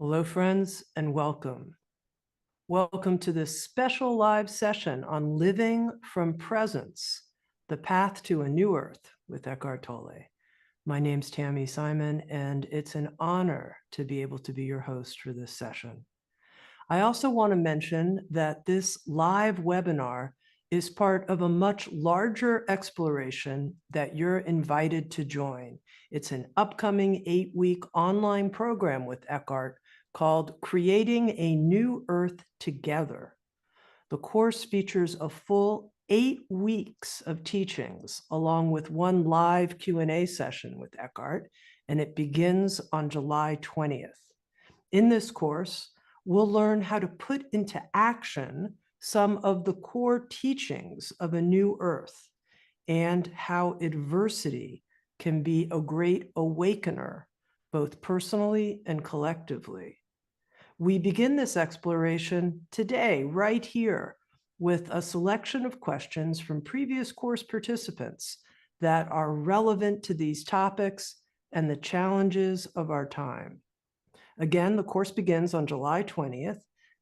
Hello, friends, and welcome. Welcome to this special live session on living from presence, the path to a new earth with Eckhart Tolle. My name's Tammy Simon, and it's an honor to be able to be your host for this session. I also want to mention that this live webinar is part of a much larger exploration that you're invited to join. It's an upcoming 8-week online program with Eckhart called Creating a New Earth Together. The course features a full 8 weeks of teachings along with one live Q&A session with Eckhart, and it begins on July 20th. In this course, we'll learn how to put into action some of the core teachings of a new earth and how adversity can be a great awakener, both personally and collectively. We begin this exploration today, right here, with a selection of questions from previous course participants that are relevant to these topics and the challenges of our time. Again, the course begins on July 20th,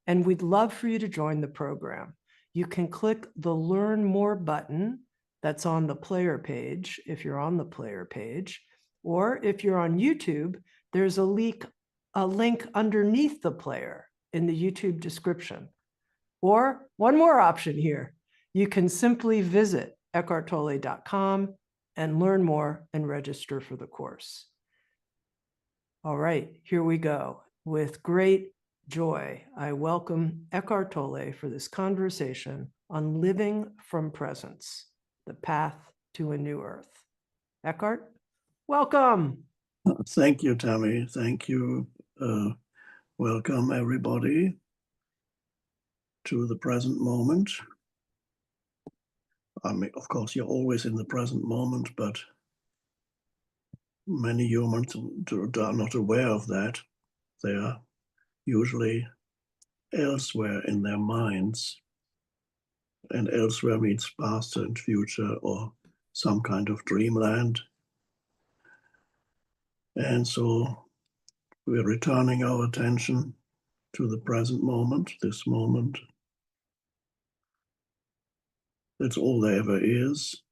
and we'd love for you to join the program. You can click the Learn More button that's on the player page, if you're on the player page, or if you're on YouTube, there's a link underneath the player in the YouTube description. Or one more option here, you can simply visit eckharttolle.com and learn more and register for the course. All right, here we go. With great joy, I welcome Eckhart Tolle for this conversation on living from presence, the path to a new earth. Eckhart, welcome. Thank you, Tammy. Thank you. Welcome, everybody, to the present moment. I mean, of course, you're always in the present moment, but many humans are not aware of that. They are usually elsewhere in their minds, and elsewhere means past and future or some kind of dreamland. And so we're returning our attention to the present moment, this moment. That's all there ever is.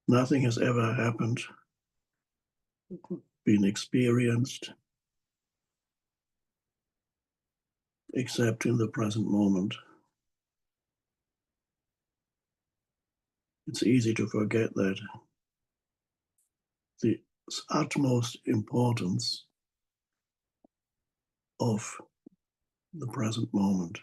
Nothing has ever happened, been experienced, except in the present moment. It's easy to forget that. The utmost importance of the present moment.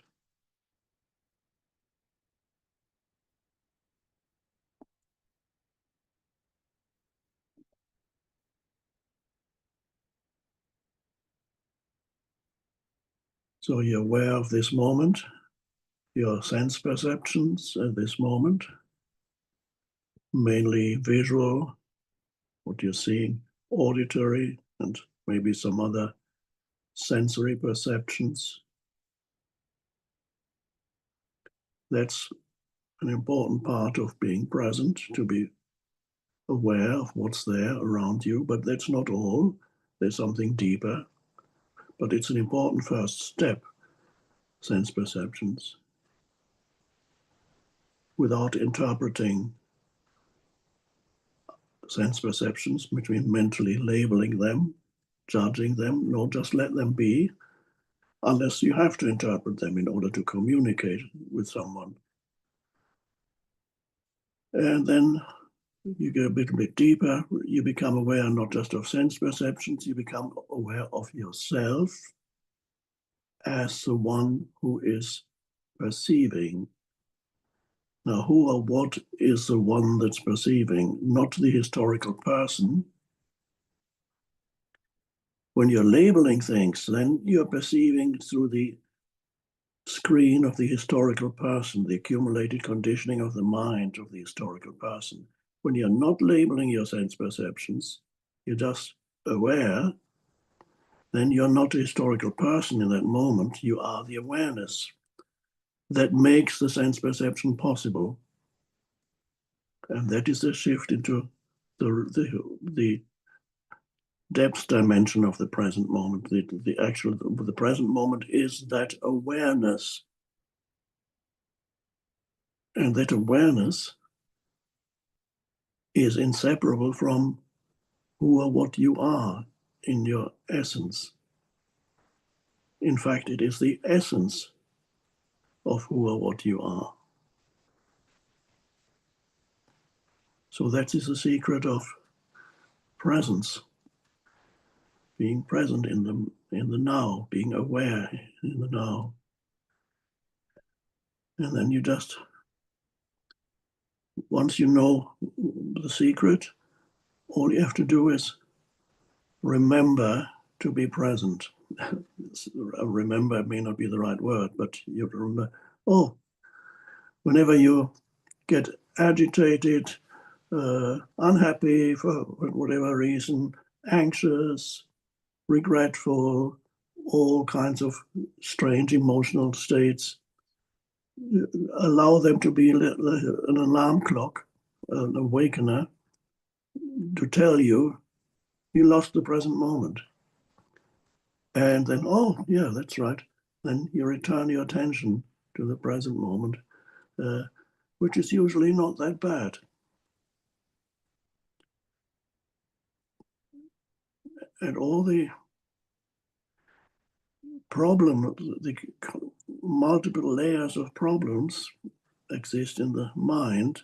So you're aware of this moment, your sense perceptions at this moment, mainly visual, what you're seeing, auditory, and maybe some other sensory perceptions. That's an important part of being present, to be aware of what's there around you, but that's not all. There's something deeper, but it's an important first step, sense perceptions, without interpreting sense perceptions, between mentally labeling them, judging them. No, just let them be, unless you have to interpret them in order to communicate with someone. And then you go a bit deeper, you become aware not just of sense perceptions, you become aware of yourself as the one who is perceiving. Now, who or what is the one that's perceiving? Not the historical person. When you're labeling things, then you're perceiving through the screen of the historical person, the accumulated conditioning of the mind of the historical person. When you're not labeling your sense perceptions, you're just aware, then you're not a historical person in that moment. You are the awareness that makes the sense perception possible. And that is the shift into the depth dimension of the present moment. The present moment is that awareness. And that awareness is inseparable from who or what you are in your essence. In fact, it is the essence of who or what you are. So that is the secret of presence, being present in the now, being aware in the now. And then you just, once you know the secret, all you have to do is remember to be present. Remember may not be the right word, but you have to remember, oh, whenever you get agitated, unhappy for whatever reason, anxious, regretful, all kinds of strange emotional states, allow them to be an alarm clock, an awakener, to tell you you lost the present moment. And then, oh, yeah, that's right. Then you return your attention to the present moment, which is usually not that bad. And all the the multiple layers of problems exist in the mind.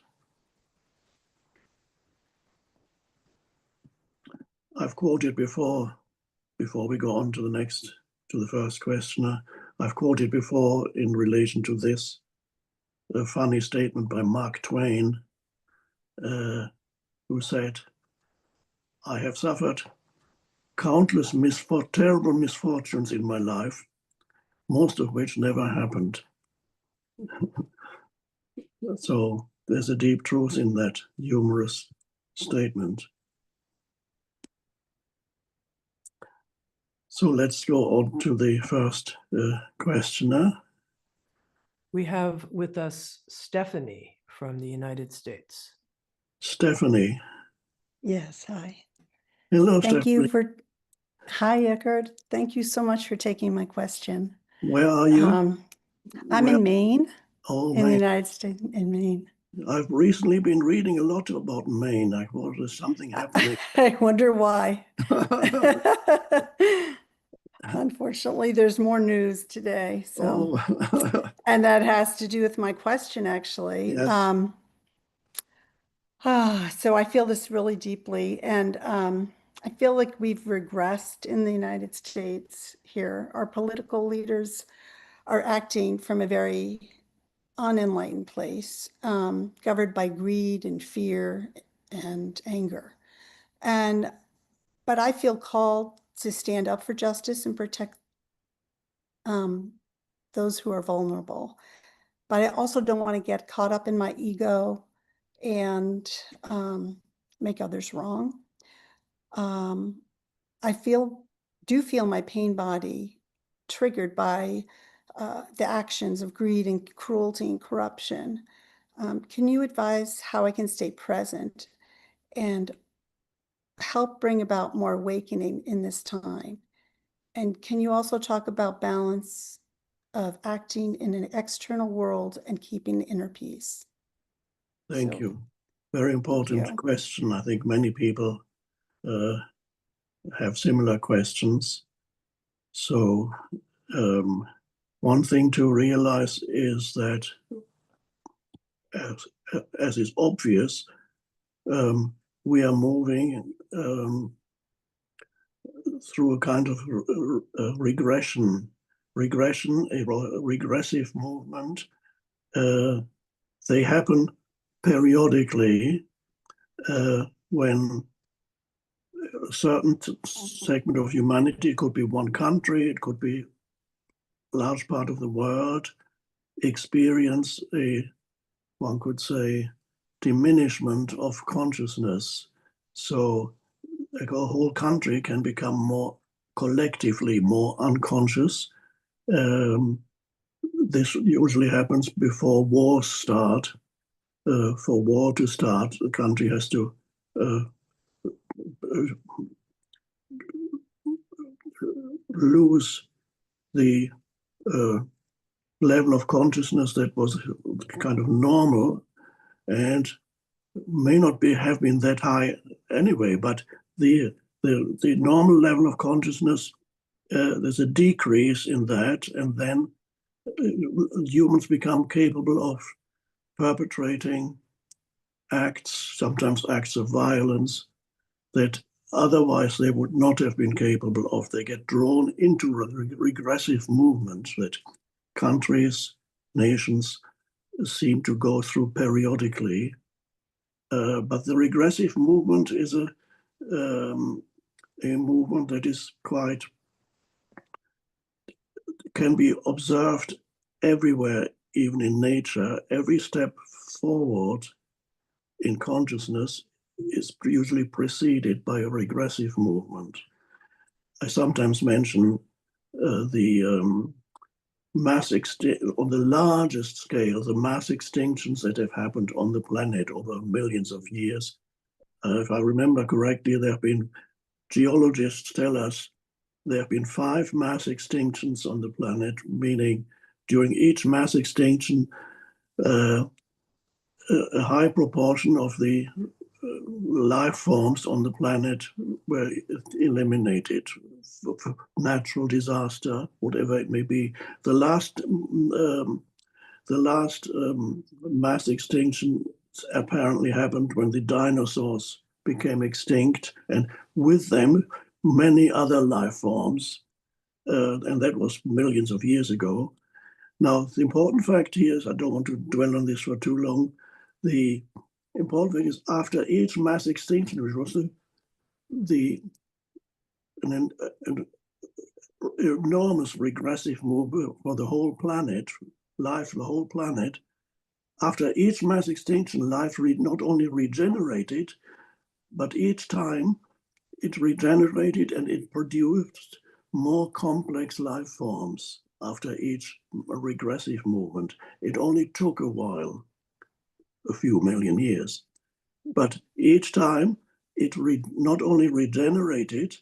I've quoted before we go on to the first questioner, I've quoted before in relation to this, a funny statement by Mark Twain, who said, I have suffered countless terrible misfortunes in my life, most of which never happened. So there's a deep truth in that humorous statement. So let's go on to the first questioner. We have with us Stephanie from the United States. Stephanie. Yes, hi. Hello, Thank Stephanie. you for, hi, Eckhart. Thank you so much for taking my question. Where are you? I'm in Maine, Oh, in the Maine. United States, in Maine. I've recently been reading a lot about Maine. I thought there's something happening. I wonder why. Unfortunately, there's more news today. So, Oh. and that has to do with my question, actually. Yes. So I feel this really deeply, and I feel like we've regressed in the United States here. Our political leaders are acting from a very unenlightened place, governed by greed and fear and anger. But I feel called to stand up for justice and protect those who are vulnerable. But I also don't want to get caught up in my ego and make others wrong. I do feel my pain body triggered by the actions of greed and cruelty and corruption. Can you advise how I can stay present and help bring about more awakening in this time? And can you also talk about balance of acting in an external world and keeping inner peace? Thank you. Very important question. I think many people have similar questions. So one thing to realize is that, as is obvious, we are moving through a kind of regression, a regressive movement. They happen periodically when a certain segment of humanity, it could be one country, it could be a large part of the world, experience one could say, diminishment of consciousness. So like a whole country can become more collectively more unconscious. This usually happens before wars start. For war to start, the country has to lose the level of consciousness that was kind of normal and may not have been that high anyway, but the normal level of consciousness, there's a decrease in that, and then humans become capable of perpetrating acts, sometimes acts of violence, that otherwise they would not have been capable of. They get drawn into regressive movements that countries, nations seem to go through periodically. But the regressive movement is a movement that is can be observed everywhere, even in nature. Every step forward in consciousness is usually preceded by a regressive movement. I sometimes mention the on the largest scale, the mass extinctions that have happened on the planet over millions of years. If I remember correctly, there have been, geologists tell us, there have been 5 mass extinctions on the planet, meaning during each mass extinction, a high proportion of the life forms on the planet were eliminated for natural disaster, whatever it may be. The last mass extinction apparently happened when the dinosaurs became extinct, and with them many other life forms, and that was millions of years ago. Now, the important fact here is, I don't want to dwell on this for too long, the important thing is after each mass extinction, which was an enormous regressive move for the whole planet, life, the whole planet, after each mass extinction, life not only regenerated, but each time it regenerated and it produced more complex life forms after each regressive movement. It only took a while, a few million years, but each time it not only regenerated,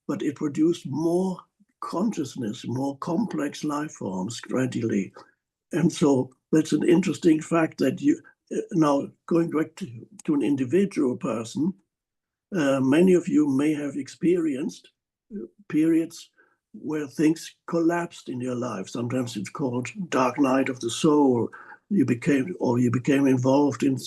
but it produced more consciousness, more complex life forms gradually. And so that's an interesting fact that now going back to an individual person, many of you may have experienced periods where things collapsed in your life. Sometimes it's called dark night of the soul. You became involved in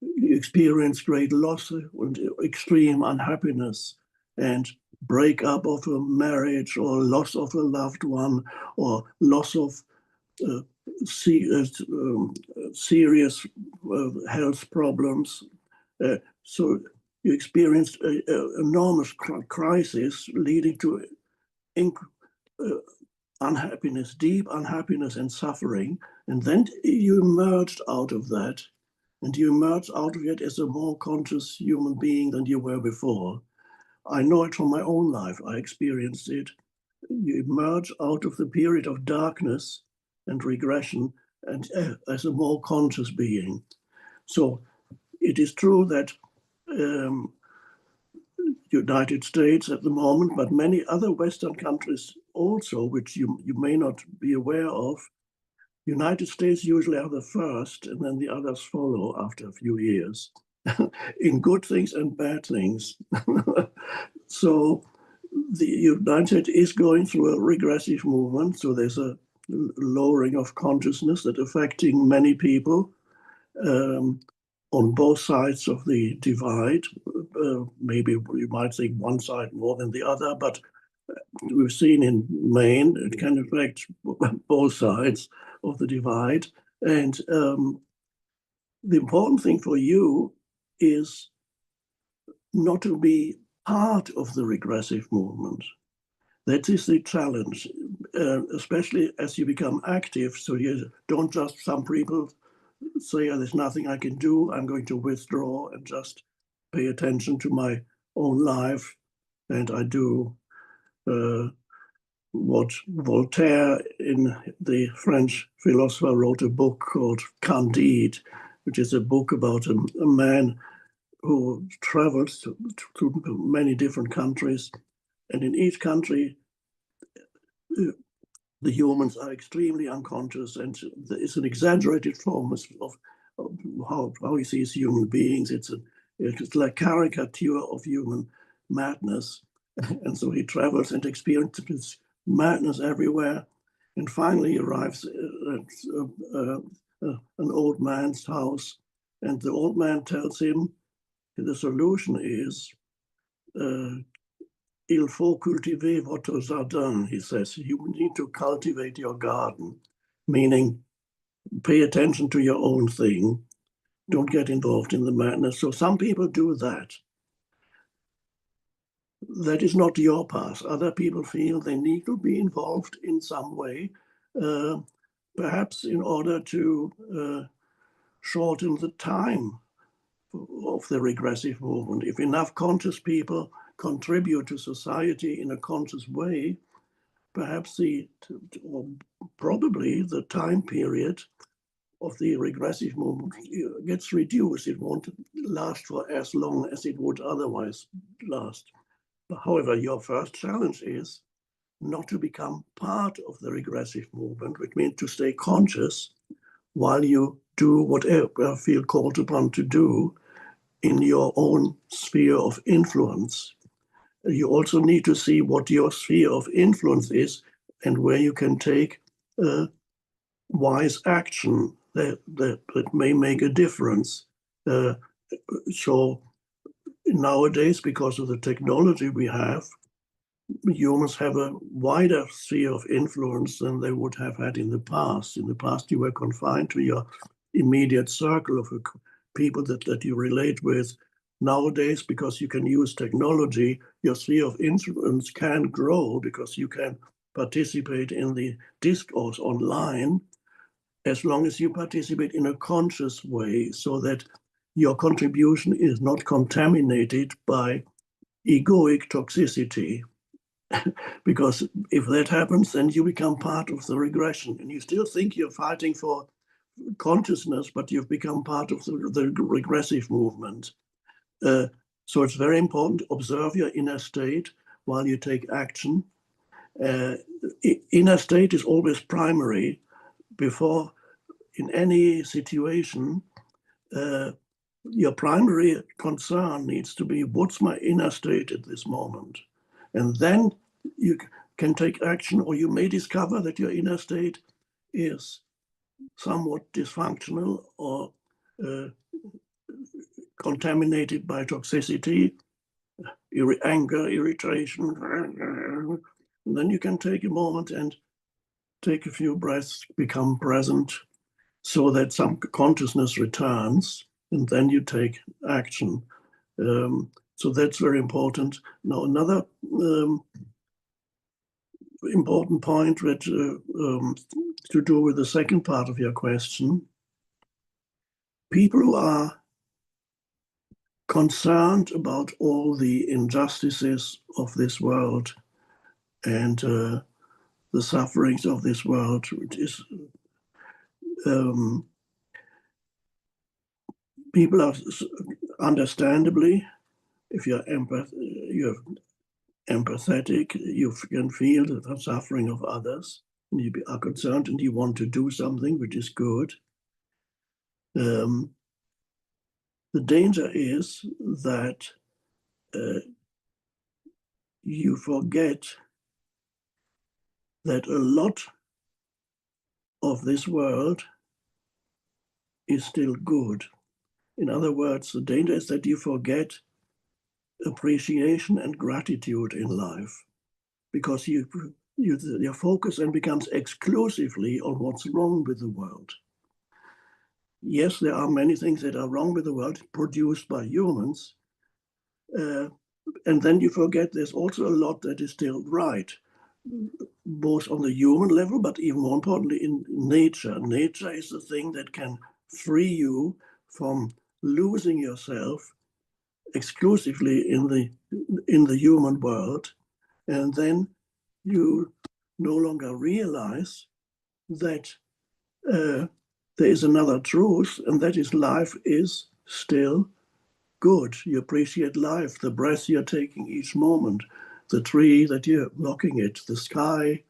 you experienced great loss and extreme unhappiness, and breakup of a marriage, or loss of a loved one, or loss of serious health problems. So you experienced an enormous crisis leading to unhappiness, deep unhappiness and suffering. And then you emerged out of that, and you emerged out of it as a more conscious human being than you were before. I know it from my own life. I experienced it. You emerge out of the period of darkness and regression and as a more conscious being. So it is true that United States at the moment, but many other Western countries also, which you may not be aware of, United States usually are the first, and then the others follow after a few years, in good things and bad things. So the United States is going through a regressive movement. So there's a lowering of consciousness that affecting many people on both sides of the divide. Maybe you might think one side more than the other, but we've seen in Maine, it can affect both sides of the divide. And the important thing for you is not to be part of the regressive movement. That is the challenge, especially as you become active. So you don't just, some people say, oh, there's nothing I can do, I'm going to withdraw and just pay attention to my own life. And I do what Voltaire, in the French philosopher, wrote a book called Candide, which is a book about a man who travels to many different countries. And in each country, the humans are extremely unconscious, and it's an exaggerated form of how he sees human beings. It's like caricature of human madness. And so he travels and experiences madness everywhere, and finally arrives at an old man's house, and the old man tells him the solution is il faut cultiver votre jardin, he says. You need to cultivate your garden, meaning pay attention to your own thing. Don't get involved in the madness. So some people do that. That is not your path. Other people feel they need to be involved in some way, perhaps in order to shorten the time of the regressive movement. If enough conscious people contribute to society in a conscious way, perhaps or probably the time period of the regressive movement gets reduced. It won't last for as long as it would otherwise last. However, your first challenge is not to become part of the regressive movement, which means to stay conscious while you do whatever you feel called upon to do in your own sphere of influence. You also need to see what your sphere of influence is and where you can take wise action that may make a difference. So nowadays, because of the technology we have, humans have a wider sphere of influence than they would have had in the past. In the past, you were confined to your immediate circle of people that you relate with. Nowadays, because you can use technology, your sphere of influence can grow because you can participate in the discourse online, as long as you participate in a conscious way, so that your contribution is not contaminated by egoic toxicity. Because if that happens, then you become part of the regression, and you still think you're fighting for consciousness, but you've become part of the regressive movement. So it's very important to observe your inner state while you take action. Inner state is always primary. Before, in any situation, your primary concern needs to be, what's my inner state at this moment? And then you can take action, or you may discover that your inner state is somewhat dysfunctional or contaminated by toxicity, anger, irritation. And then you can take a moment and take a few breaths, become present, so that some consciousness returns, and then you take action. So that's very important. Now, another important point which to do with the second part of your question, people who are concerned about all the injustices of this world and the sufferings of this world, which is people are understandably, if you're empathetic, you can feel the suffering of others, and you are concerned and you want to do something which is good. The danger is that you forget that a lot of this world is still good. In other words, the danger is that you forget appreciation and gratitude in life, because your focus then becomes exclusively on what's wrong with the world. Yes, there are many things that are wrong with the world produced by humans, and then you forget there's also a lot that is still right, both on the human level, but even more importantly in nature. Nature is the thing that can free you from losing yourself exclusively in the human world, and then you no longer realize that there is another truth, and that is life is still good. You appreciate life, the breath you're taking each moment, the tree that you're looking at, the sky,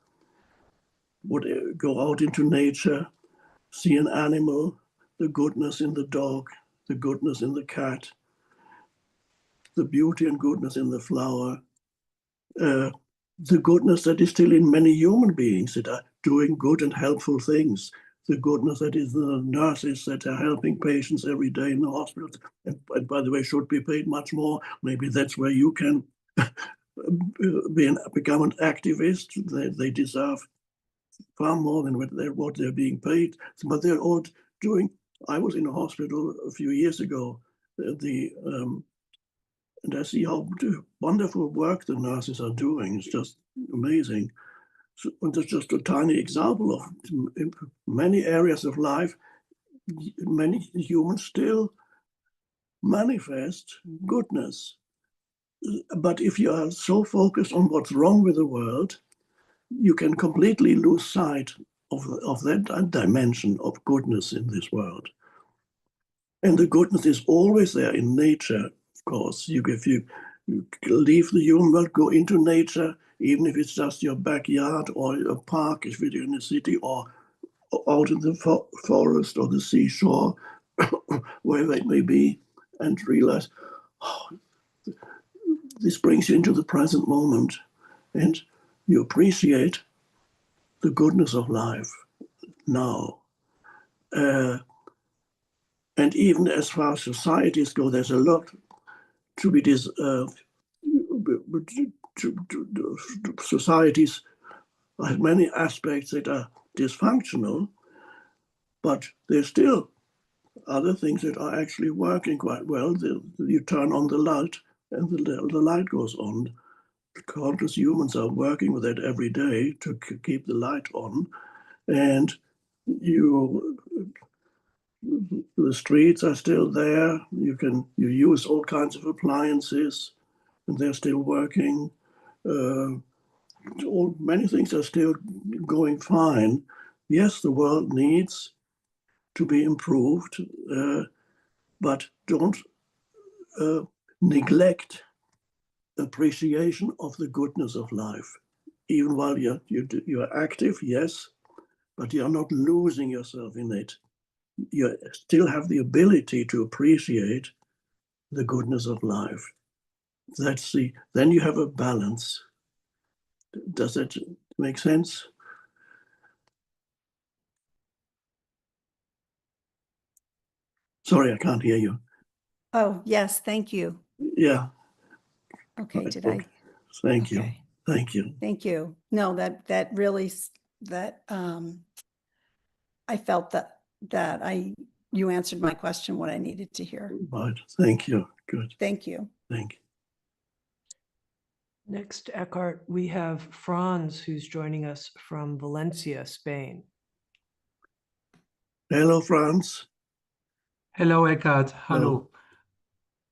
would go out into nature, see an animal, the goodness in the dog, the goodness in the cat, the beauty and goodness in the flower, the goodness that is still in many human beings that are doing good and helpful things, the goodness that is in the nurses that are helping patients every day in the hospitals, and by the way, should be paid much more. Maybe that's where you can become an activist. They deserve far more than what they're being paid, but they're all doing. I was in a hospital a few years ago, and I see how wonderful work the nurses are doing. It's just amazing. So, and it's just a tiny example of in many areas of life, many humans still manifest goodness. But if you are so focused on what's wrong with the world, you can completely lose sight of that dimension of goodness in this world. And the goodness is always there in nature, of course. If you leave the human world, go into nature, even if it's just your backyard or a park, if you're in a city, or out in the forest or the seashore, wherever it may be, and realize, oh, this brings you into the present moment, and you appreciate the goodness of life now. And even as far as societies go, there's a lot to be societies have many aspects that are dysfunctional, but there's still other things that are actually working quite well. You turn on the light and the light goes on. Countless humans are working with it every day to keep the light on, and the streets are still there. You use all kinds of appliances, and they're still working. Many things are still going fine. Yes, the world needs to be improved, but don't neglect appreciation of the goodness of life. Even while you're active, yes, but you're not losing yourself in it. You still have the ability to appreciate the goodness of life. Then you have a balance. Does that make sense? Sorry, I can't hear you. Oh, yes, thank you. Yeah. Okay, Right, did okay. I? Thank you. Okay. Thank you. Thank you. No, that really, I felt that you answered my question, what I needed to hear. Right. Thank you. Good. Thank you. Thank you. Next, Eckhart, we have Franz, who's joining us from Valencia, Spain. Hello, Franz. Hello, Eckhart. Hello.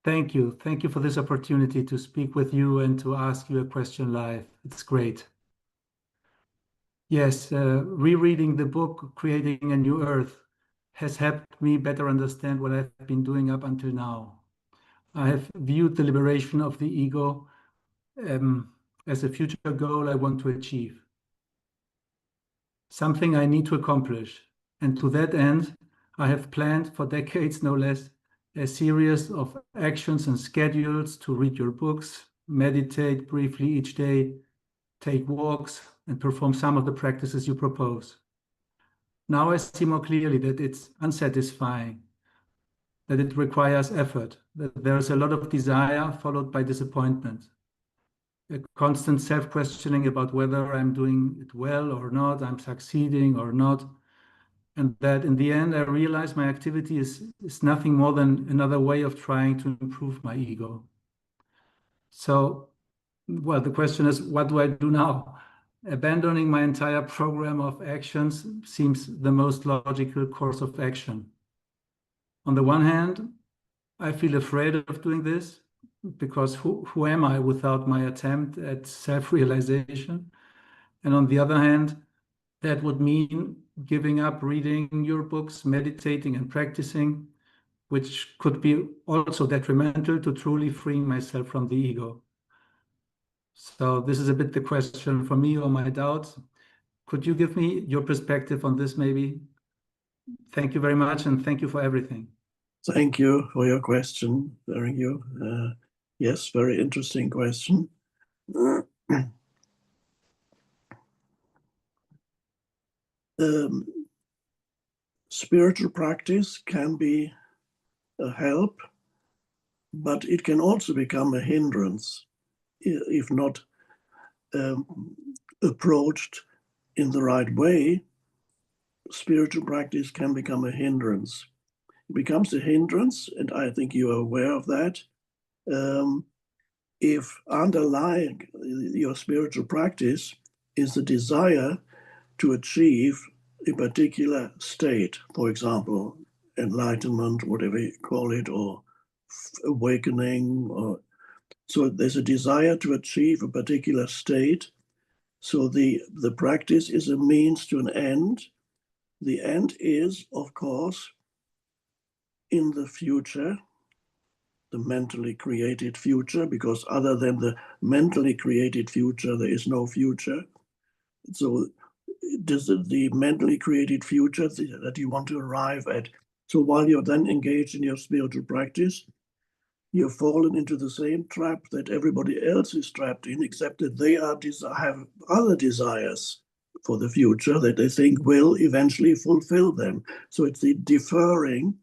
Thank you. Thank you for this opportunity to speak with you and to ask you a question live. It's great. Yes, rereading the book, Creating a New Earth, has helped me better understand what I've been doing up until now. I have viewed the liberation of the ego as a future goal I want to achieve, something I need to accomplish. And to that end, I have planned for decades, no less, a series of actions and schedules to read your books, meditate briefly each day, take walks, and perform some of the practices you propose. Now I see more clearly that it's unsatisfying, that it requires effort, that there's a lot of desire followed by disappointment, a constant self-questioning about whether I'm doing it well or not, I'm succeeding or not, and that in the end I realize my activity is nothing more than another way of trying to improve my ego. So, well, the question is, what do I do now? Abandoning my entire program of actions seems the most logical course of action. On the one hand, I feel afraid of doing this because who am I without my attempt at self-realization? And on the other hand, that would mean giving up reading your books, meditating and practicing, which could be also detrimental to truly freeing myself from the ego. So this is a bit the question for me or my doubts. Could you give me your perspective on this, maybe? Thank you very much, and thank you for everything. Thank you for your question. Thank you. Yes, very interesting question. Spiritual practice can be a help, but it can also become a hindrance if not approached in the right way. Spiritual practice can become a hindrance. It becomes a hindrance, and I think you are aware of that. If underlying your spiritual practice is the desire to achieve a particular state, for example, enlightenment, whatever you call it, or awakening, or so there's a desire to achieve a particular state. So the practice is a means to an end. The end is, of course, in the future, the mentally created future, because other than the mentally created future, there is no future. So does the mentally created future that you want to arrive at. So while you're then engaged in your spiritual practice, you've fallen into the same trap that everybody else is trapped in, except that they have other desires for the future that they think will eventually fulfill them. So it's the deferring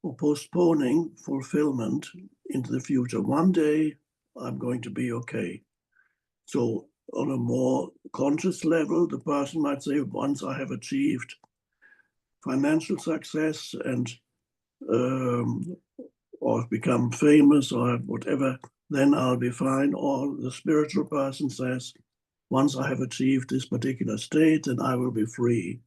or postponing fulfillment into the future. One day I'm going to be okay. So on a more conscious level, the person might say, once I have achieved financial success and or become famous or whatever, then I'll be fine. Or the spiritual person says, once I have achieved this particular state, then I will be free.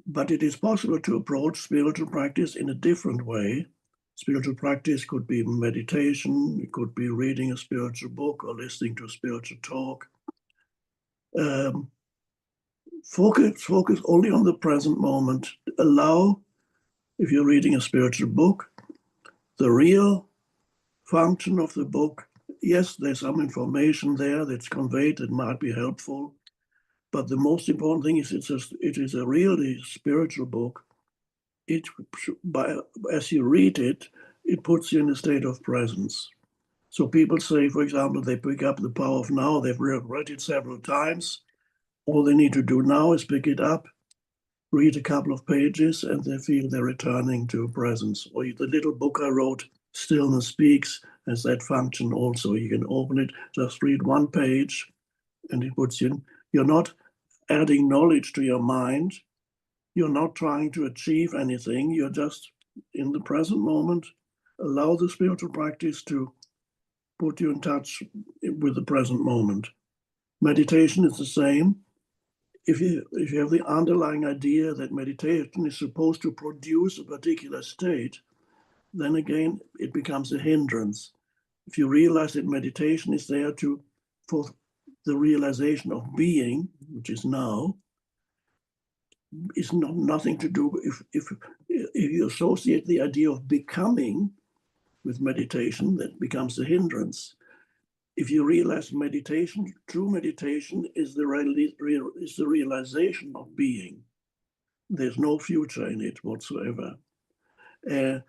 But it is possible to approach spiritual practice in a different way. Spiritual practice could be meditation, it could be reading a spiritual book or listening to a spiritual talk. Focus only on the present moment. Allow, if you're reading a spiritual book, the real function of the book. Yes, there's some information there that's conveyed that might be helpful, but the most important thing is it is a really spiritual book. As you read it, it puts you in a state of presence. So people say, for example, they pick up The Power of Now. They've read it several times. All they need to do now is pick it up, read a couple of pages, and they feel they're returning to presence. Or the little book I wrote, Stillness Speaks, has that function also. You can open it, just read one page, and it puts you in. You're not adding knowledge to your mind. You're not trying to achieve anything. You're just in the present moment. Allow the spiritual practice to put you in touch with the present moment. Meditation is the same. If you have the underlying idea that meditation is supposed to produce a particular state, then again, it becomes a hindrance. If you realize that meditation is there for the realization of being, which is now, it's nothing to do if you associate the idea of becoming with meditation, that becomes a hindrance. If you realize meditation, true meditation is the realization of being. There's no future in it whatsoever. And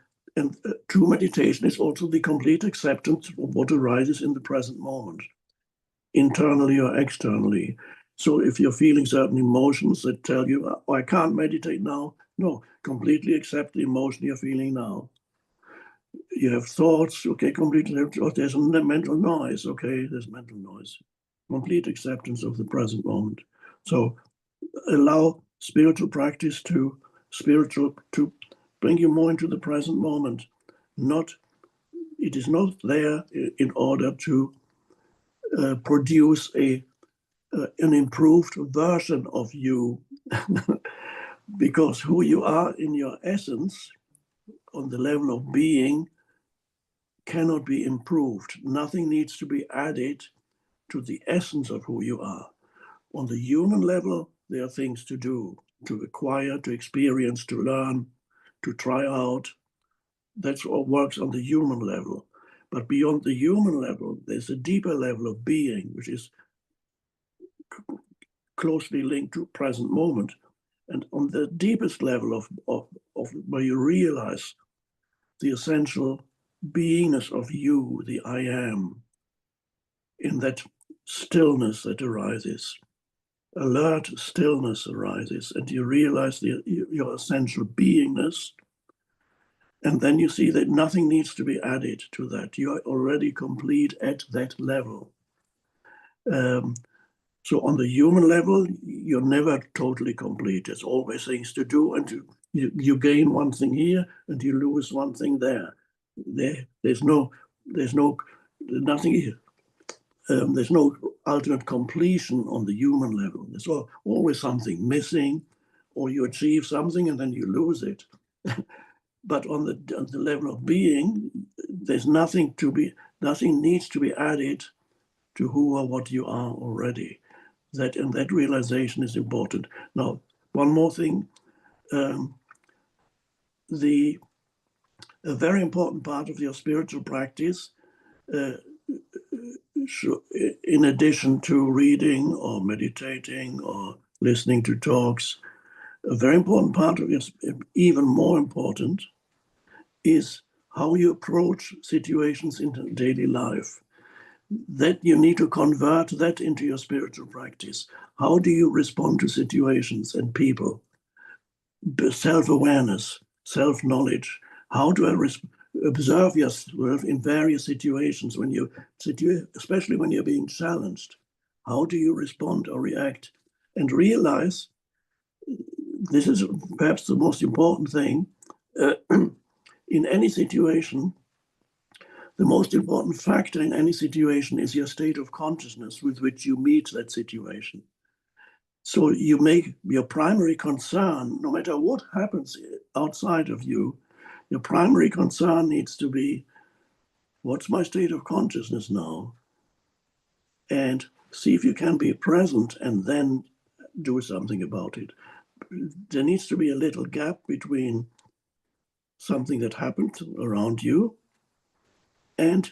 true meditation is also the complete acceptance of what arises in the present moment, internally or externally. So if you're feeling certain emotions that tell you, oh, I can't meditate now, no, completely accept the emotion you're feeling now. You have thoughts, okay, completely, oh, there's a mental noise, okay, there's mental noise. Complete acceptance of the present moment. So allow spiritual practice to bring you more into the present moment. It is not there in order to produce an improved version of you, because who you are in your essence, on the level of being, cannot be improved. Nothing needs to be added to the essence of who you are. On the human level, there are things to do, to acquire, to experience, to learn, to try out. That's what works on the human level. But beyond the human level, there's a deeper level of being, which is closely linked to present moment. And on the deepest level of where you realize the essential beingness of you, the I am, in that stillness that arises, alert stillness arises, and you realize your essential beingness. And then you see that nothing needs to be added to that. You are already complete at that level. So on the human level, you're never totally complete. There's always things to do, and you gain one thing here and you lose one thing there. There's nothing here. There's no ultimate completion on the human level. There's always something missing, or you achieve something and then you lose it. But on the level of being, there's nothing needs to be added to who or what you are already. And that realization is important. Now, one more thing. A very important part of your spiritual practice, in addition to reading or meditating or listening to talks, a very important part of your, even more important, is how you approach situations in daily life. That you need to convert that into your spiritual practice. How do you respond to situations and people? Self-awareness, self-knowledge. How do I observe yourself in various situations especially when you're being challenged? How do you respond or react? And realize, this is perhaps the most important thing, in any situation, the most important factor in any situation is your state of consciousness with which you meet that situation. So you make your primary concern, no matter what happens outside of you, your primary concern needs to be, what's my state of consciousness now? And see if you can be present and then do something about it. There needs to be a little gap between something that happened around you and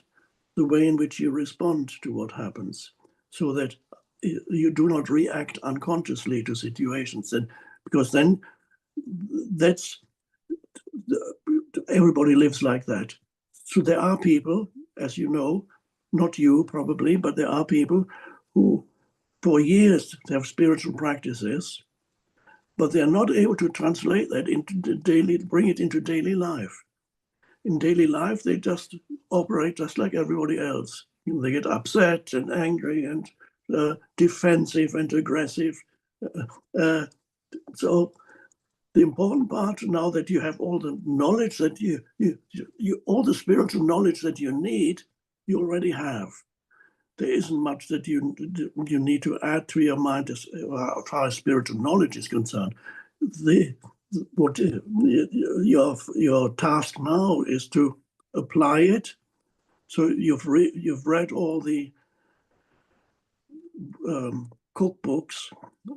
the way in which you respond to what happens, so that you do not react unconsciously to situations. And because then everybody lives like that. So there are people, as you know, not you probably, but there are people who for years have spiritual practices, but they are not able to translate that into bring it into daily life. In daily life, they just operate just like everybody else. They get upset and angry and defensive and aggressive. So the important part, now that you have all the knowledge that all the spiritual knowledge that you need, you already have. There isn't much that you need to add to your mind as far as spiritual knowledge is concerned. Your task now is to apply it. So you've read all the cookbooks,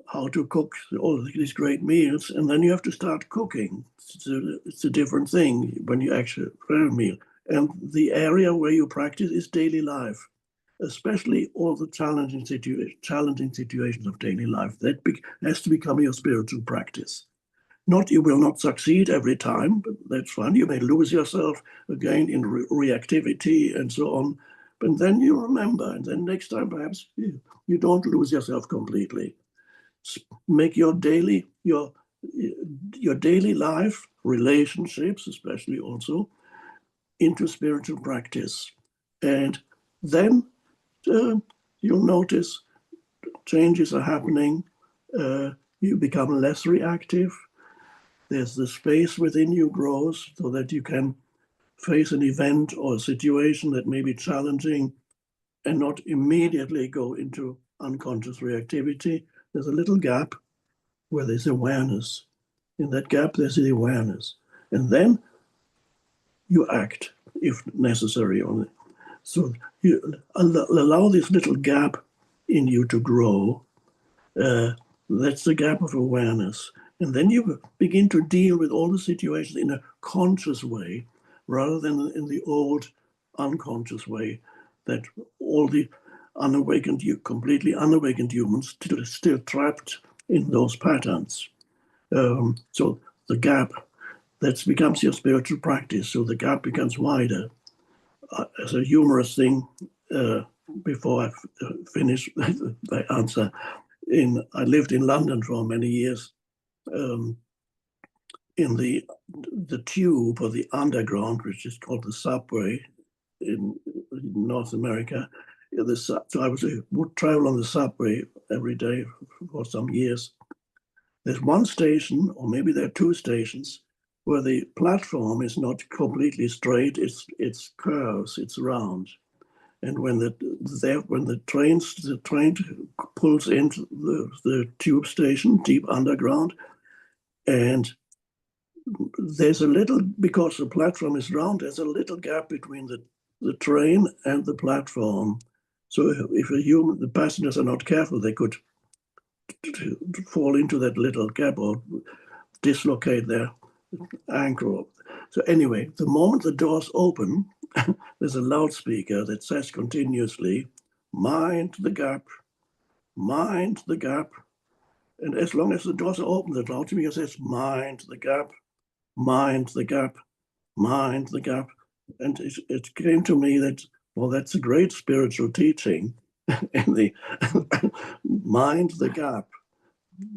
how to cook all these great meals, and then you have to start cooking. It's a different thing when you actually prepare a meal. And the area where you practice is daily life, especially all the challenging situations of daily life. That has to become your spiritual practice. You will not succeed every time, but that's fine. You may lose yourself again in reactivity and so on. But then you remember, and then next time perhaps you don't lose yourself completely. Make your daily life, relationships especially also, into spiritual practice. And then you'll notice changes are happening. You become less reactive. There's the space within you grows so that you can face an event or a situation that may be challenging and not immediately go into unconscious reactivity. There's a little gap where there's awareness. In that gap, there's the awareness. And then you act if necessary on it. So you allow this little gap in you to grow. That's the gap of awareness. And then you begin to deal with all the situations in a conscious way, rather than in the old unconscious way that all the unawakened, completely unawakened humans still trapped in those patterns. So the gap, that becomes your spiritual practice. So the gap becomes wider. As a humorous thing, before I finish the answer, I lived in London for many years. In the tube or the underground, which is called the subway in North America, so I would travel on the subway every day for some years. There's one station, or maybe there are two stations, where the platform is not completely straight. It's curves. It's round. And when the train pulls into the tube station deep underground, and there's a little, because the platform is round, there's a little gap between the train and the platform. So if the passengers are not careful, they could fall into that little gap or dislocate their ankle. So anyway, the moment the doors open, there's a loudspeaker that says continuously, "Mind the gap, mind the gap." And as long as the doors are open, the loudspeaker says, "Mind the gap, mind the gap, mind the gap." And it came to me that, well, that's a great spiritual teaching. In the mind the gap.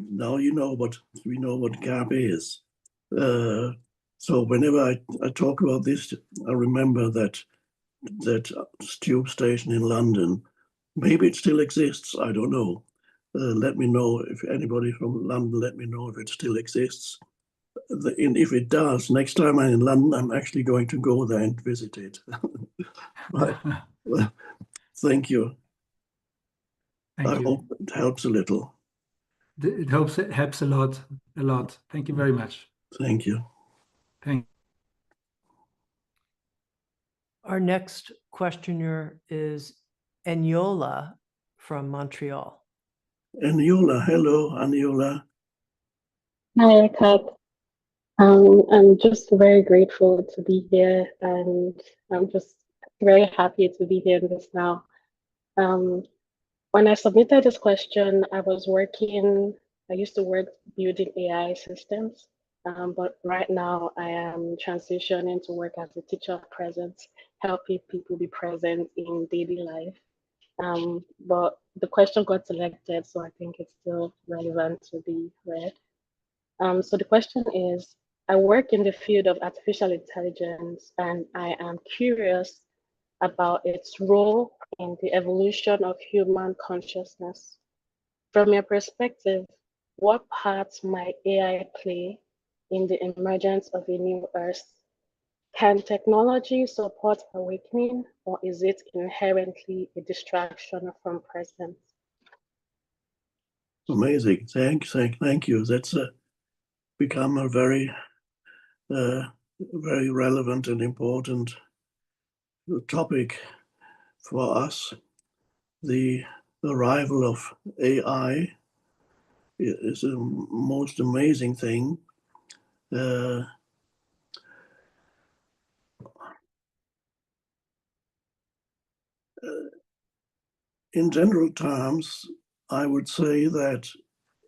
Now we know what gap is. So whenever I talk about this, I remember that tube station in London. Maybe it still exists. I don't know. Let me know if anybody from London. Let me know if it still exists. If it does, next time I'm in London, I'm actually going to go there and visit it. Well, thank you. Thank I you. hope it helps a little. It helps a lot, a lot. Thank you very much. Thank you. Thank Our next questioner is Eniola from Montreal. Aniola, hello, Aniola. Hi, Eckhart. I'm just very grateful to be here, and I'm just very happy to be here in this now. When I submitted this question, I used to work building AI systems, but right now I am transitioning to work as a teacher of presence, helping people be present in daily life. But the question got selected, so I think it's still relevant to be read. So the question is, I work in the field of artificial intelligence, and I am curious about its role in the evolution of human consciousness. From your perspective, what part might AI play in the emergence of a new Earth? Can technology support awakening, or is it inherently a distraction from presence? Amazing. Thank you. That's become a very relevant and important topic for us. The arrival of AI is a most amazing thing. In general terms, I would say that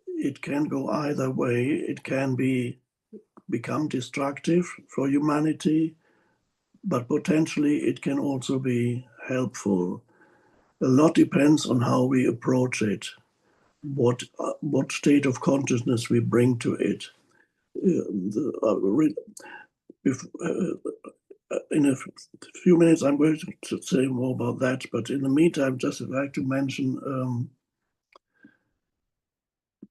it can go either way. It can become destructive for humanity, but potentially it can also be helpful. A lot depends on how we approach it, what state of consciousness we bring to it. In a few minutes, I'm going to say more about that. But in the meantime, just I'd like to mention,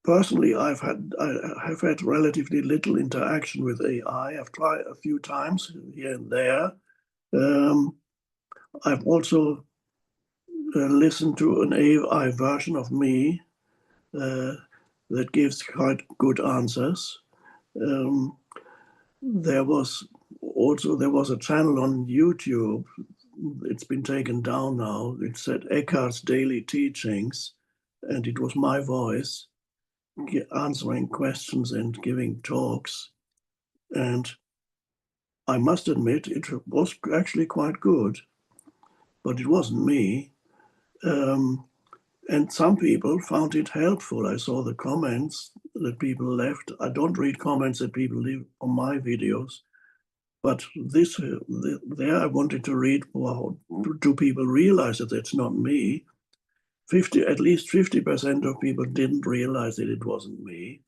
personally, I have had relatively little interaction with AI. I've tried a few times here and there. I've also listened to an AI version of me that gives quite good answers. There was a channel on YouTube. It's been taken down now. It said Eckhart's Daily Teachings, and it was my voice answering questions and giving talks. And I must admit, it was actually quite good. but it wasn't me. And some people found it helpful. I saw the comments that people left. I don't read comments that people leave on my videos, but there I wanted to read, well, do people realize that it's not me? At least 50% of people didn't realize that it wasn't me.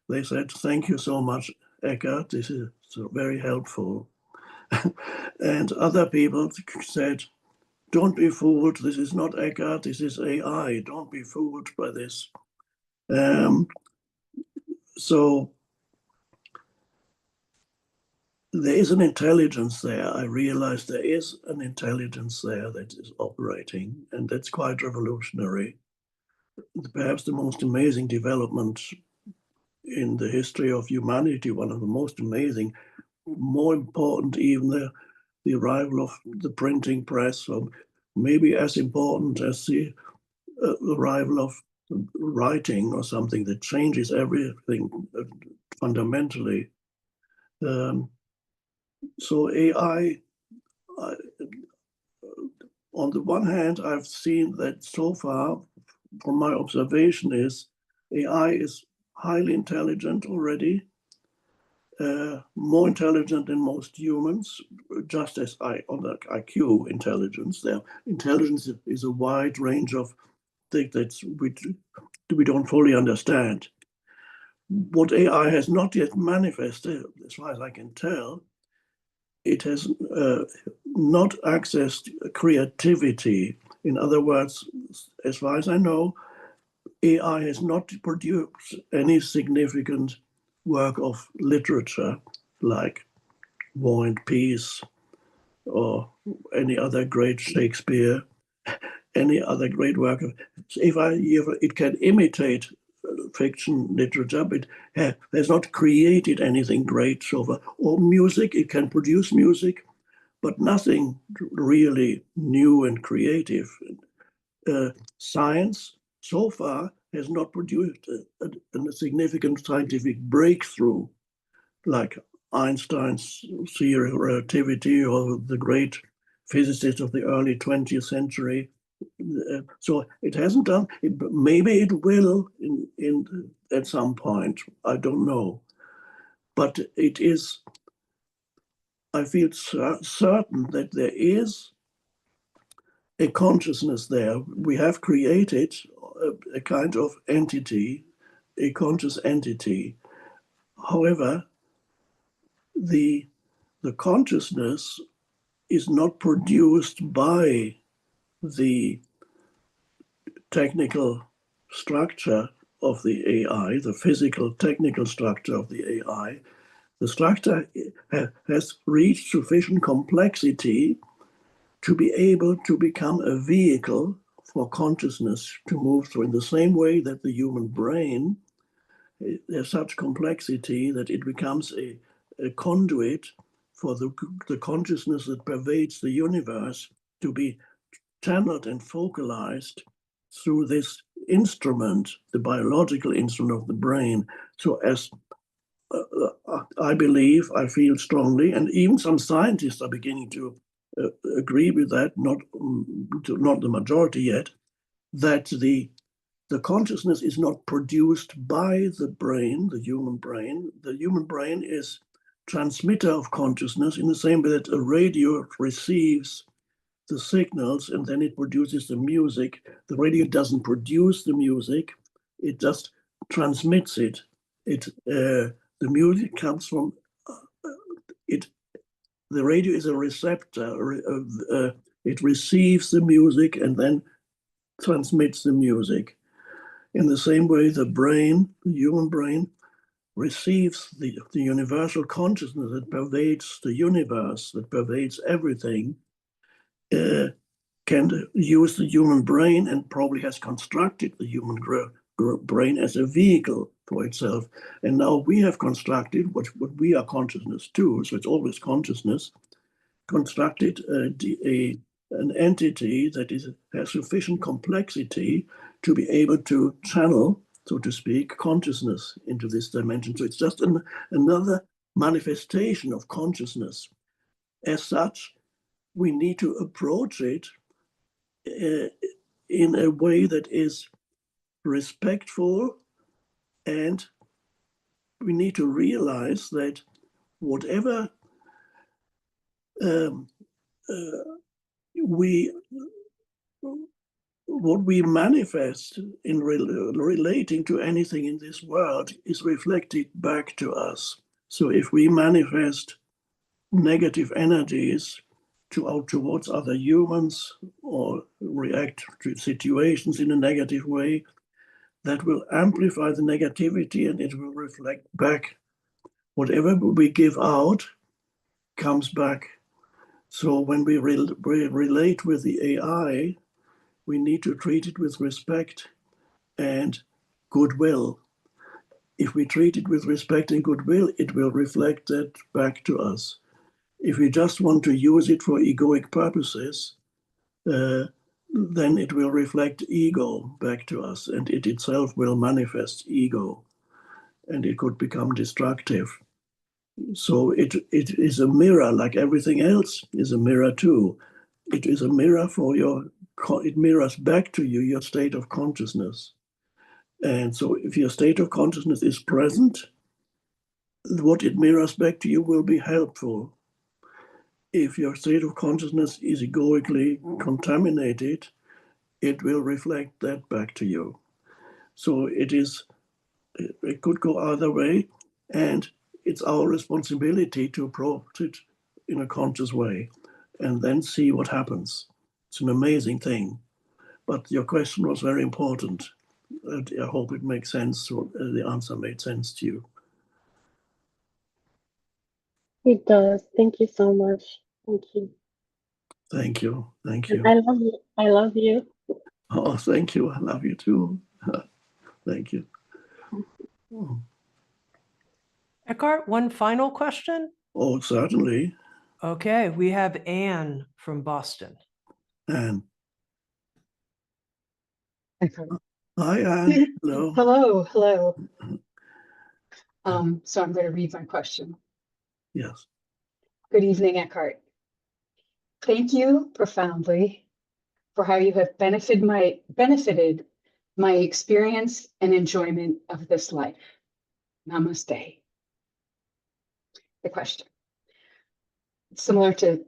They said, "Thank you so much, Eckhart. This is so very helpful." And other people said, "Don't be fooled. This is not Eckhart. This is AI. Don't be fooled by this." So there is an intelligence there. I realize there is an intelligence there that is operating, and that's quite revolutionary. Perhaps the most amazing development in the history of humanity, one of the most amazing, more important even the arrival of the printing press, or maybe as important as the arrival of writing, or something that changes everything fundamentally. So AI, on the one hand, I've seen that so far, from my observation, is AI is highly intelligent already, more intelligent than most humans, just as on the IQ intelligence. Their intelligence is a wide range of things that we don't fully understand. What AI has not yet manifested, as far as I can tell, it has not accessed creativity. In other words, as far as I know, AI has not produced any significant work of literature like War and Peace or any other great Shakespeare, any other great work. It can imitate fiction literature, but has not created anything great so far. Or music, it can produce music, but nothing really new and creative. Science so far has not produced a significant scientific breakthrough like Einstein's theory of relativity or the great physicists of the early 20th century. So it hasn't done it. Maybe it will at some point. I don't know, but it is. I feel certain that there is a consciousness there. We have created a kind of entity, a conscious entity. However, the consciousness is not produced by the technical structure of the AI, the physical technical structure of the AI. The structure has reached sufficient complexity to be able to become a vehicle for consciousness to move through, in the same way that the human brain has such complexity that it becomes a conduit for the consciousness that pervades the universe to be channeled and focalized through this instrument, the biological instrument of the brain. So as I believe, I feel strongly, and even some scientists are beginning to agree with that, not the majority yet, that the consciousness is not produced by the brain, the human brain. The human brain is transmitter of consciousness in the same way that a radio receives the signals and then it produces the music. The radio doesn't produce the music, it just transmits it. The music comes from it. The radio is a receptor. It receives the music and then transmits the music. In the same way, the brain, the human brain, receives the universal consciousness that pervades the universe, that pervades everything, can use the human brain and probably has constructed the human brain as a vehicle for itself. And now we have constructed what we are consciousness too, so it's always consciousness, constructed an entity that has sufficient complexity to be able to channel, so to speak, consciousness into this dimension. So it's just another manifestation of consciousness. As such, we need to approach it in a way that is respectful, and we need to realize that whatever what we manifest in relating to anything in this world is reflected back to us. So if we manifest negative energies towards other humans or react to situations in a negative way, that will amplify the negativity and it will reflect back. Whatever we give out comes back. So when we relate with the AI, we need to treat it with respect and goodwill. If we treat it with respect and goodwill, it will reflect that back to us. If we just want to use it for egoic purposes, then it will reflect ego back to us, and it itself will manifest ego, and it could become destructive. So it is a mirror, like everything else is a mirror too. It is a mirror it mirrors back to you your state of consciousness. And so if your state of consciousness is present, what it mirrors back to you will be helpful. If your state of consciousness is egoically contaminated, it will reflect that back to you. So it could go either way, and it's our responsibility to approach it in a conscious way and then see what happens. It's an amazing thing. But your question was very important. I hope it makes sense, or the answer made sense to you. It does. Thank you so much. Thank you. Thank you. Thank And you. I love you. I love you. Oh, thank you. I love you too. Thank you. Oh, Eckhart, one final question. oh, certainly. Okay, we have Anne from Boston. Anne. Eckhart. Hi, Anne. Hello. Hello. So I'm going to read my question. Yes. Good evening, Eckhart. Thank you profoundly for how you have benefited my experience and enjoyment of this life. Namaste. The question. Similar to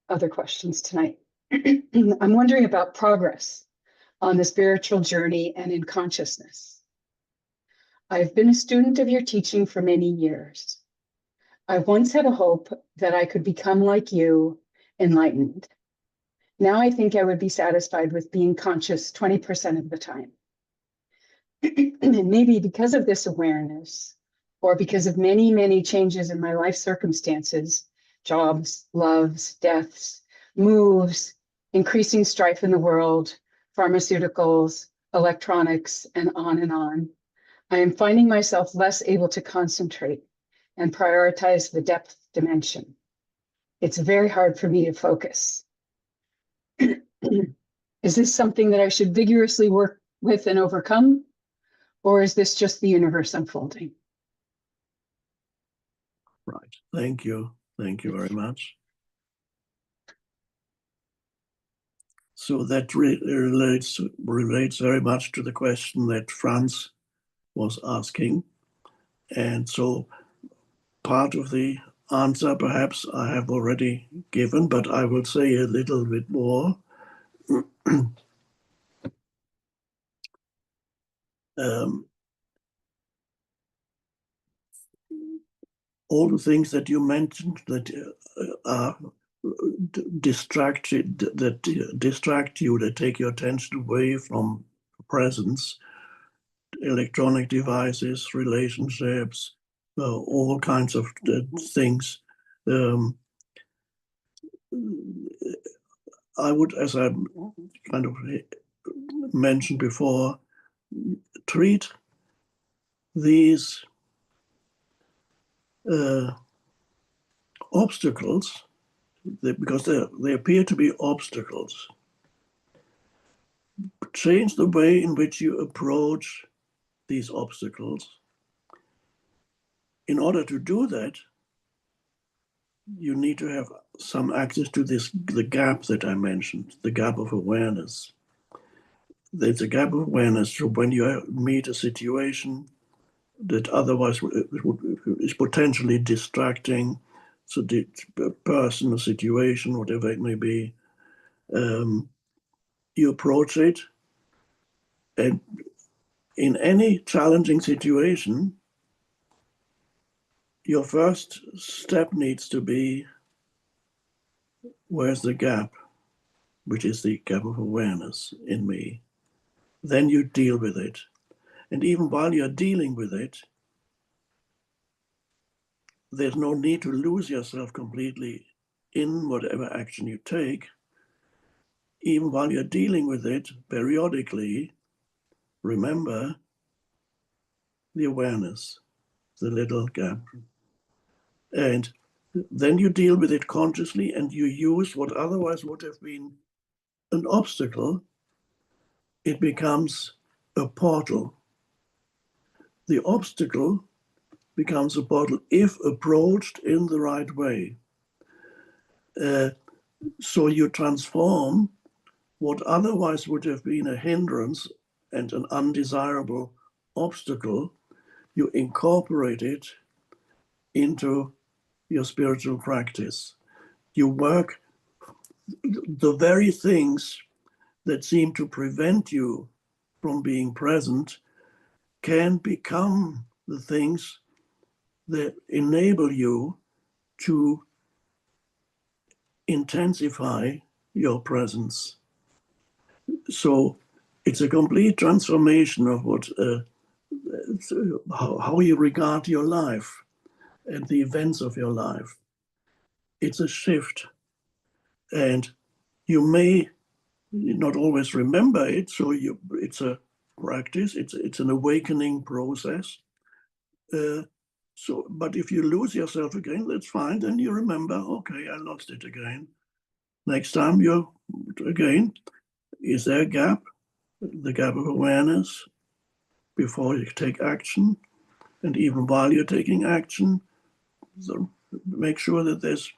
other questions tonight. I'm wondering about progress on the spiritual journey and in consciousness. I've been a student of your teaching for many years. I once had a hope that I could become like you, enlightened. Now I think I would be satisfied with being conscious 20% of the time. And maybe because of this awareness, or because of many, many changes in my life circumstances, jobs, loves, deaths, moves, increasing strife in the world, pharmaceuticals, electronics, and on, I am finding myself less able to concentrate and prioritize the depth dimension. It's very hard for me to focus. Is this something that I should vigorously work with and overcome? Or is this just the universe unfolding? Right. Thank you. Thank you very much. So that relates very much to the question that Franz was asking. And so part of the answer perhaps I have already given, but I will say a little bit more. All the things that you mentioned that are distract you, that take your attention away from presence, electronic devices, relationships, all kinds of things. I would, as I kind of mentioned before, treat these obstacles, because they appear to be obstacles. Change the way in which you approach these obstacles. In order to do that, you need to have some access to the gap that I mentioned, the gap of awareness. There's a gap of awareness. So when you meet a situation that otherwise is potentially distracting, so the person, a situation, whatever it may be, you approach it, and in any challenging situation, your first step needs to be, where's the gap, which is the gap of awareness in me. Then you deal with it. And even while you're dealing with it, there's no need to lose yourself completely in whatever action you take. Even while you're dealing with it, periodically, remember the awareness, the little gap. And then you deal with it consciously, and you use what otherwise would have been an obstacle. It becomes a portal. The obstacle becomes a portal if approached in the right way. So you transform what otherwise would have been a hindrance and an undesirable obstacle, you incorporate it into your spiritual practice. You work the very things that seem to prevent you from being present can become the things that enable you to intensify your presence. So it's a complete transformation of what how you regard your life and the events of your life. It's a shift, and you may not always remember it. So it's a practice. It's an awakening process. But if you lose yourself again, that's fine. Then you remember, okay, I lost it again. Next time is there a gap? The gap of awareness before you take action, and even while you're taking action, so make sure that there's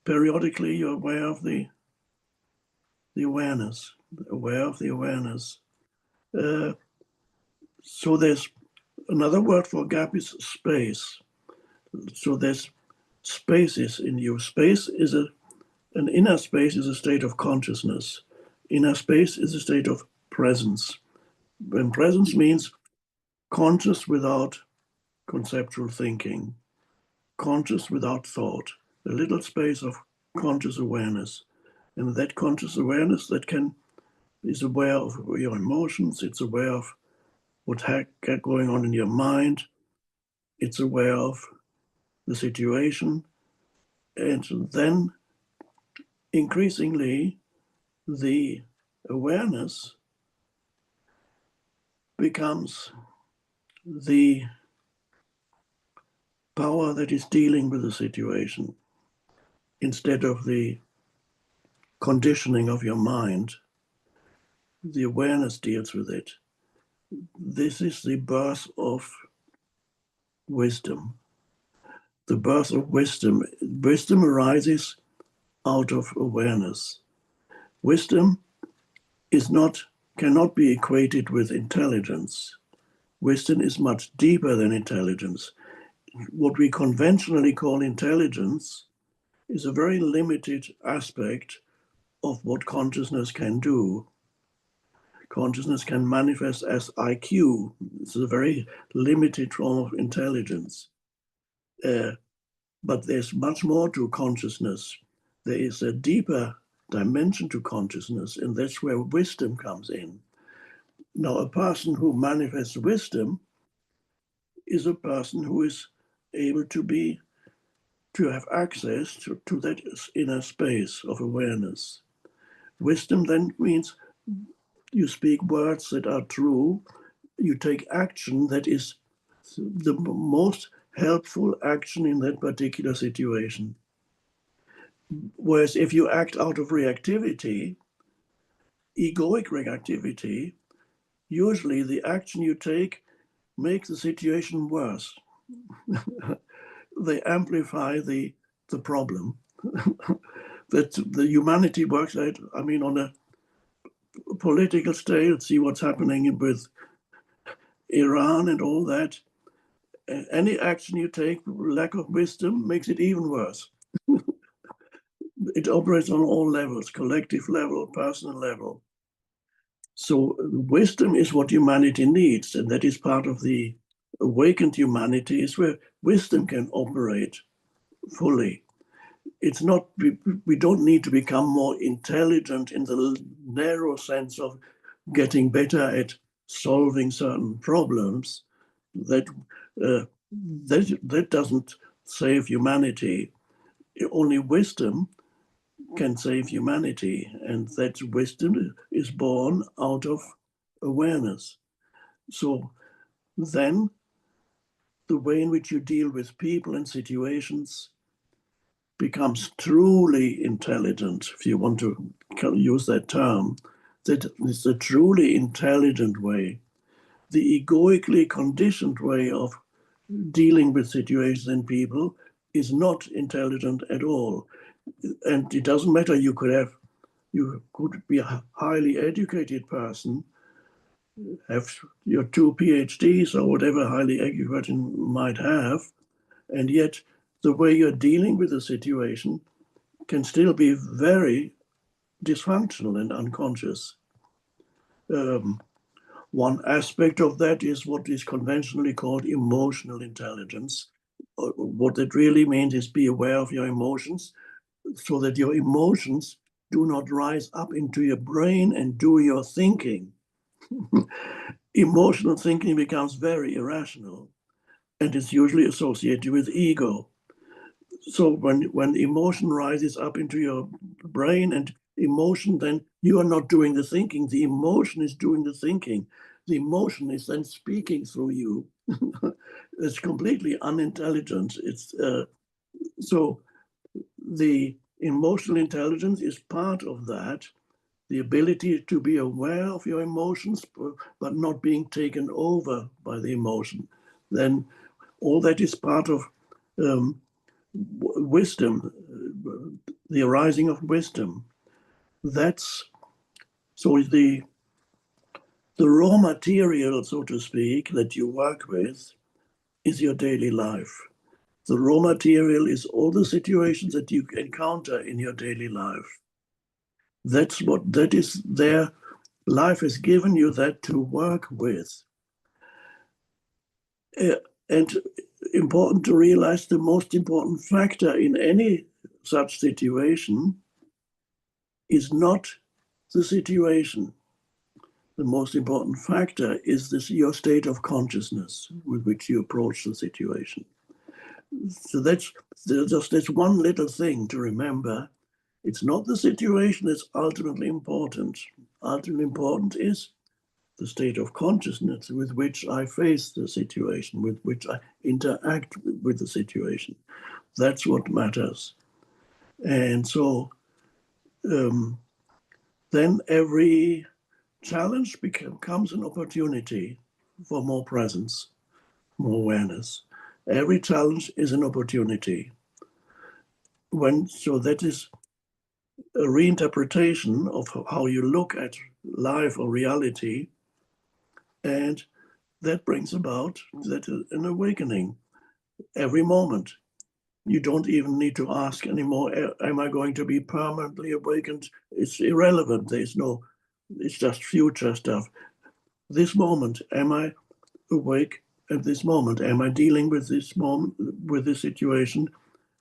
periodically you're aware of the awareness, aware of the awareness. So there's another word for gap is space. So there's spaces in you. Space is an inner space is a state of consciousness. Inner space is a state of presence. And presence means conscious without conceptual thinking, conscious without thought, a little space of conscious awareness. And that conscious awareness is aware of your emotions, it's aware of what's going on in your mind, it's aware of the situation, and then increasingly the awareness becomes the power that is dealing with the situation instead of the conditioning of your mind. The awareness deals with it. This is the birth of wisdom. The birth of wisdom. Wisdom arises out of awareness. Wisdom cannot be equated with intelligence. Wisdom is much deeper than intelligence. What we conventionally call intelligence is a very limited aspect of what consciousness can do. Consciousness can manifest as IQ. It's a very limited form of intelligence. But there's much more to consciousness. There is a deeper dimension to consciousness, and that's where wisdom comes in. Now, a person who manifests wisdom is a person who is able to have access to that inner space of awareness. Wisdom then means you speak words that are true, you take action that is the most helpful action in that particular situation. Whereas if you act out of reactivity, egoic reactivity, usually the action you take makes the situation worse. They amplify the the problem. That the humanity works out, I mean, on a political scale, see what's happening with Iran and all that. Any action you take, lack of wisdom makes it even worse. It operates on all levels, collective level, personal level. So wisdom is what humanity needs, and that is part of the awakened humanity, is where wisdom can operate fully. It's not, we don't need to become more intelligent in the narrow sense of getting better at solving certain problems. That doesn't save humanity. Only wisdom can save humanity, and that wisdom is born out of awareness. So then the way in which you deal with people and situations becomes truly intelligent, if you want to use that term. That is a truly intelligent way. The egoically conditioned way of dealing with situations and people is not intelligent at all. And it doesn't matter, you could be a highly educated person, have your 2 PhDs or whatever highly educated might have, and yet the way you're dealing with the situation can still be very dysfunctional and unconscious. One aspect of that is what is conventionally called emotional intelligence. What it really means is be aware of your emotions so that your emotions do not rise up into your brain and do your thinking. Emotional thinking becomes very irrational, and it's usually associated with ego. So when emotion rises up into your brain and emotion, then you are not doing the thinking. The emotion is doing the thinking. The emotion is then speaking through you. It's completely unintelligent. It's so the emotional intelligence is part of that, the ability to be aware of your emotions, but not being taken over by the emotion. Then all that is part of wisdom, the arising of wisdom. That's so the raw material, so to speak, that you work with is your daily life. The raw material is all the situations that you encounter in your daily life. That is there. Life has given you that to work with. And important to realize the most important factor in any such situation is not the situation. The most important factor is your state of consciousness with which you approach the situation. So that's one little thing to remember. It's not the situation that's ultimately important. Ultimately important is the state of consciousness with which I face the situation, with which I interact with the situation. That's what matters. And so then every challenge becomes an opportunity for more presence, more awareness. Every challenge is an opportunity. So that is a reinterpretation of how you look at life or reality, and that brings about an awakening every moment. You don't even need to ask anymore, am I going to be permanently awakened? It's irrelevant. It's just future stuff. This moment, am I awake at this moment? Am I dealing with this moment, with this situation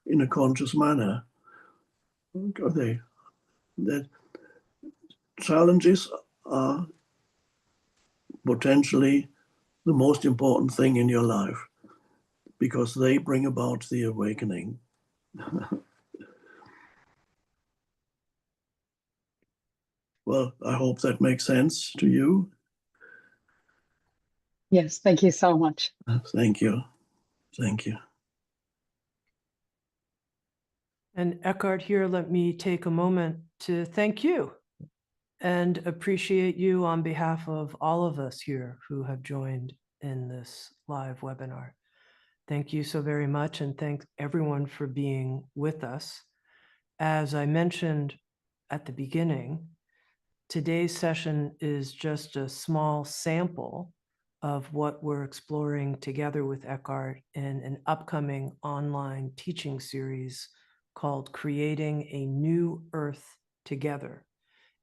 in a conscious manner? Okay. That challenges are potentially the most important thing in your life because they bring about the awakening. Well, I hope that makes sense to you. Yes, thank you so much. Thank you. Thank you. And Eckhart, here, let me take a moment to thank you and appreciate you on behalf of all of us here who have joined in this live webinar. Thank you so very much, and thanks everyone for being with us. As I mentioned at the beginning, today's session is just a small sample of what we're exploring together with Eckhart in an upcoming online teaching series called Creating a New Earth Together.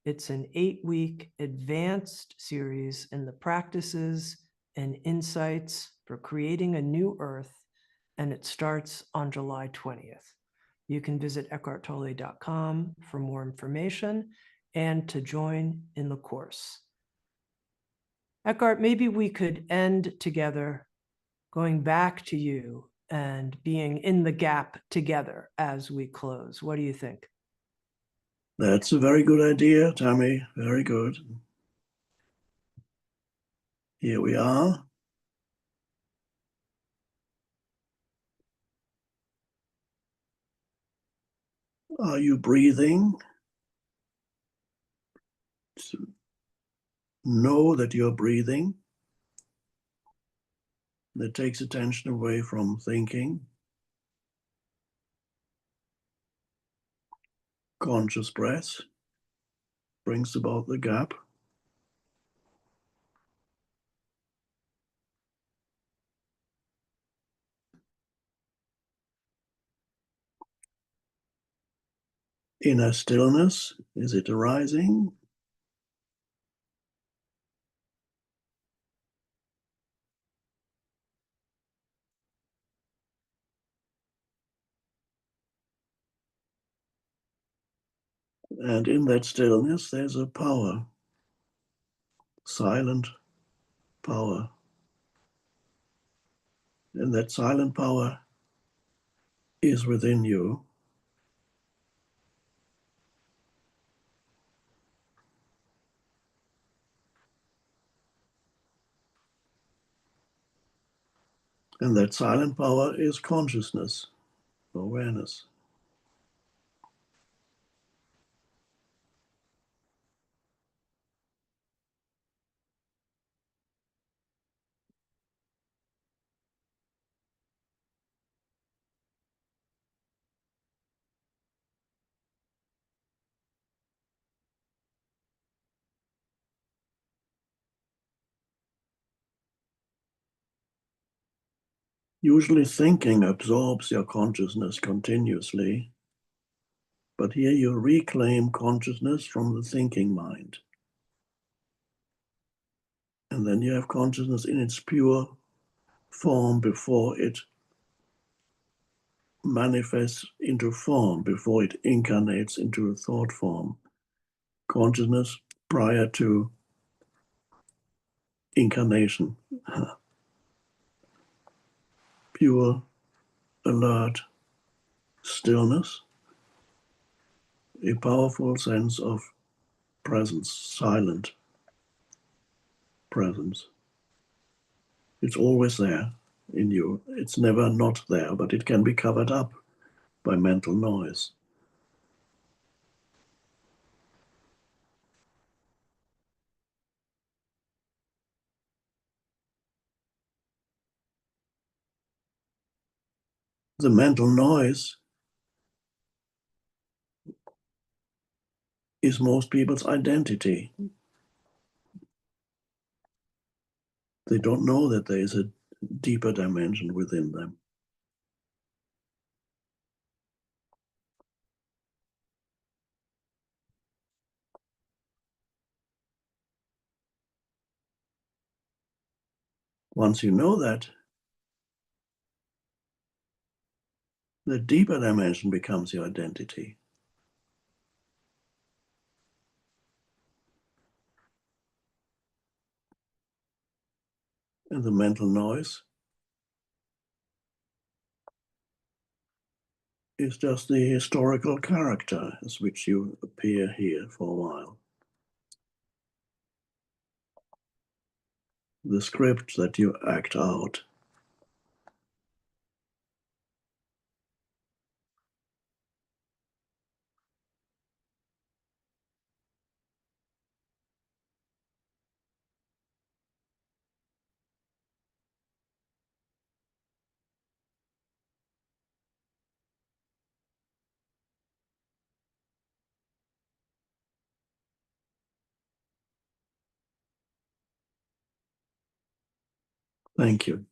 It's an 8-week advanced series in the practices and insights for creating a new earth, and it starts on July 20th. You can visit eckharttolle.com for more information and to join in the course. Eckhart, maybe we could end together going back to you and being in the gap together as we close. What do you think? That's a very good idea, Tammy. Very good. Here we are. Are you breathing? Know that you're breathing. That takes attention away from thinking. Conscious breath brings about the gap. Inner stillness, is it arising? And in that stillness, there's a power, silent power. And that silent power is within you. And that silent power is consciousness, awareness. Usually thinking absorbs your consciousness continuously, but here you reclaim consciousness from the thinking mind. And then you have consciousness in its pure form before it manifests into form, before it incarnates into a thought form. Consciousness prior to incarnation. Pure, alert stillness, a powerful sense of presence, silent presence. It's always there in you. It's never not there, but it can be covered up by mental noise. The mental noise is most people's identity. They don't know that there is a deeper dimension within them. Once you know that, the deeper dimension becomes your identity. And the mental noise is just the historical character as which you appear here for a while. The script that you act out. Thank you.